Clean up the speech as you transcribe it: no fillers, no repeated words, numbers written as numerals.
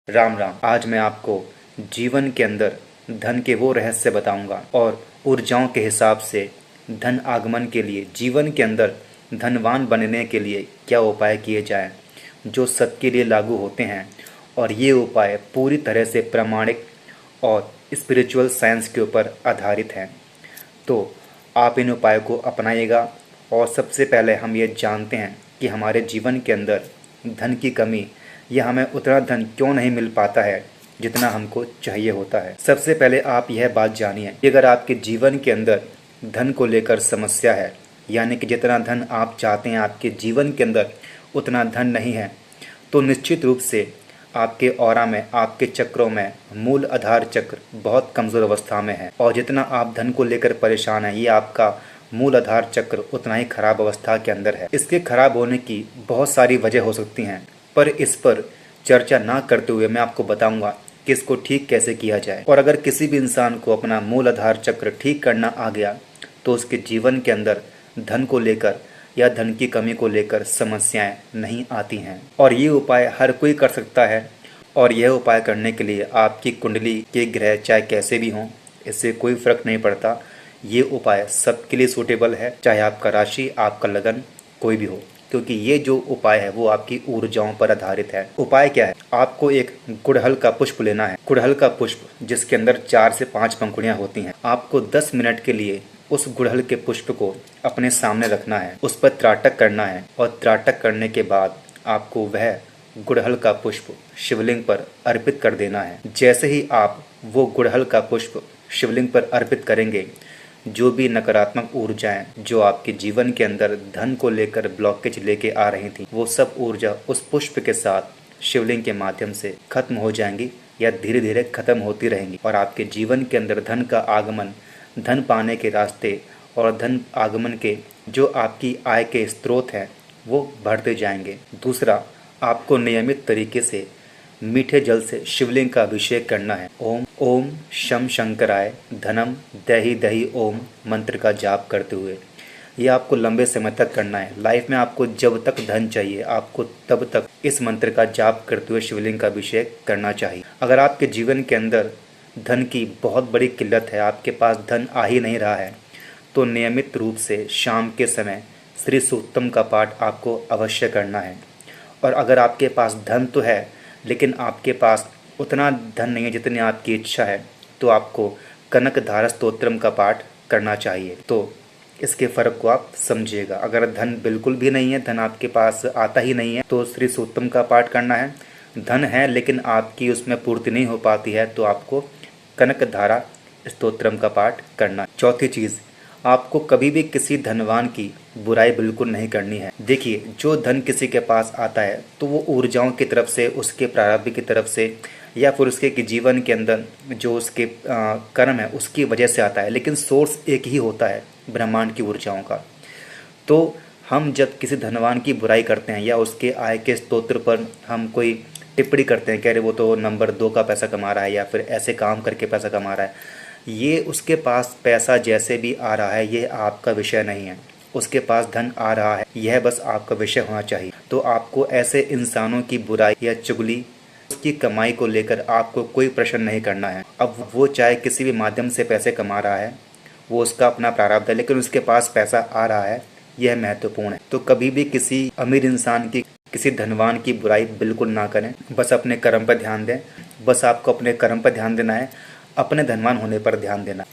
राम राम। आज मैं आपको जीवन के अंदर धन के वो रहस्य बताऊंगा और ऊर्जाओं के हिसाब से धन आगमन के लिए जीवन के अंदर धनवान बनने के लिए क्या उपाय किए जाएं जो सबके लिए लागू होते हैं। और ये उपाय पूरी तरह से प्रामाणिक और स्पिरिचुअल साइंस के ऊपर आधारित हैं। तो आप इन उपायों को अपनाइएगा। और सबसे पहले हम ये जानते हैं कि हमारे जीवन के अंदर धन की कमी या हमें उतना धन क्यों नहीं मिल पाता है जितना हमको चाहिए होता है। सबसे पहले आप यह बात जानिए कि अगर आपके जीवन के अंदर धन को लेकर समस्या है, यानी कि जितना धन आप चाहते हैं आपके जीवन के अंदर उतना धन नहीं है, तो निश्चित रूप से आपके ऑरा में, आपके चक्रों में मूल आधार चक्र बहुत कमज़ोर अवस्था में है। और जितना आप धन को लेकर परेशान हैं, ये आपका मूल आधार चक्र उतना ही खराब अवस्था के अंदर है। इसके खराब होने की बहुत सारी वजह हो सकती हैं, पर इस पर चर्चा ना करते हुए मैं आपको बताऊंगा कि इसको ठीक कैसे किया जाए। और अगर किसी भी इंसान को अपना मूल आधार चक्र ठीक करना आ गया तो उसके जीवन के अंदर धन को लेकर या धन की कमी को लेकर समस्याएं नहीं आती हैं। और ये उपाय हर कोई कर सकता है। और यह उपाय करने के लिए आपकी कुंडली के ग्रह चाहे कैसे भी हों, इससे कोई फर्क नहीं पड़ता। ये उपाय सबके लिए सूटेबल है, चाहे आपका राशि, आपका लगन कोई भी हो, क्योंकि ये जो उपाय है वो आपकी ऊर्जाओं पर आधारित है। उपाय क्या है? आपको एक गुड़हल का पुष्प लेना है। गुड़हल का पुष्प जिसके अंदर 4 से 5 पंखुड़ियां होती हैं। आपको 10 मिनट के लिए उस गुड़हल के पुष्प को अपने सामने रखना है, उस पर त्राटक करना है। और त्राटक करने के बाद आपको वह गुड़हल का पुष्प शिवलिंग पर अर्पित कर देना है। जैसे ही आप वो गुड़हल का पुष्प शिवलिंग पर अर्पित करेंगे, जो भी नकारात्मक ऊर्जाएं जो आपके जीवन के अंदर धन को लेकर ब्लॉकेज लेके आ रही थी, वो सब ऊर्जा उस पुष्प के साथ शिवलिंग के माध्यम से खत्म हो जाएंगी या धीरे धीरे खत्म होती रहेंगी। और आपके जीवन के अंदर धन का आगमन, धन पाने के रास्ते और धन आगमन के जो आपकी आय के स्रोत हैं वो बढ़ते जाएंगे। दूसरा, आपको नियमित तरीके से मीठे जल से शिवलिंग का अभिषेक करना है। ओम ओम शम शंकराय धनम दही दही ओम मंत्र का जाप करते हुए ये आपको लंबे समय तक करना है। लाइफ में आपको जब तक धन चाहिए, आपको तब तक इस मंत्र का जाप करते हुए शिवलिंग का अभिषेक करना चाहिए। अगर आपके जीवन के अंदर धन की बहुत बड़ी किल्लत है, आपके पास धन आ ही नहीं रहा है, तो नियमित रूप से शाम के समय श्री सूक्तम का पाठ आपको अवश्य करना है। और अगर आपके पास धन तो है लेकिन आपके पास उतना धन नहीं है जितनी आपकी इच्छा है, तो आपको कनक धारा स्तोत्रम का पाठ करना चाहिए। तो इसके फ़र्क को आप समझिएगा। अगर धन बिल्कुल भी नहीं है, धन आपके पास आता ही नहीं है, तो श्री सूक्तम का पाठ करना है। धन है लेकिन आपकी उसमें पूर्ति नहीं हो पाती है, तो आपको कनक धारा स्तोत्रम का पाठ करना। चौथी चीज़, आपको कभी भी किसी धनवान की बुराई बिल्कुल नहीं करनी है। देखिए, जो धन किसी के पास आता है तो वो ऊर्जाओं की तरफ से, उसके प्रारब्ध की तरफ से, या फिर उसके जीवन के अंदर जो उसके कर्म है उसकी वजह से आता है, लेकिन सोर्स एक ही होता है ब्रह्मांड की ऊर्जाओं का। तो हम जब किसी धनवान की बुराई करते हैं या उसके आय के स्तोत्र पर हम कोई टिप्पणी करते हैं, कह रहे वो तो नंबर 2 का पैसा कमा रहा है या फिर ऐसे काम करके पैसा कमा रहा है, ये उसके पास पैसा जैसे भी आ रहा है ये आपका विषय नहीं है। उसके पास धन आ रहा है, यह बस आपका विषय होना चाहिए। तो आपको ऐसे इंसानों की बुराई या चुगली, उसकी कमाई को लेकर आपको कोई प्रश्न नहीं करना है। अब वो चाहे किसी भी माध्यम से पैसे कमा रहा है, वो उसका अपना प्रारब्ध है, लेकिन उसके पास पैसा आ रहा है, यह महत्वपूर्ण है। तो कभी भी किसी अमीर इंसान की, किसी धनवान की बुराई बिल्कुल ना करें। बस अपने कर्म पर ध्यान दें। बस आपको अपने कर्म पर ध्यान देना है, अपने धनवान होने पर ध्यान देना।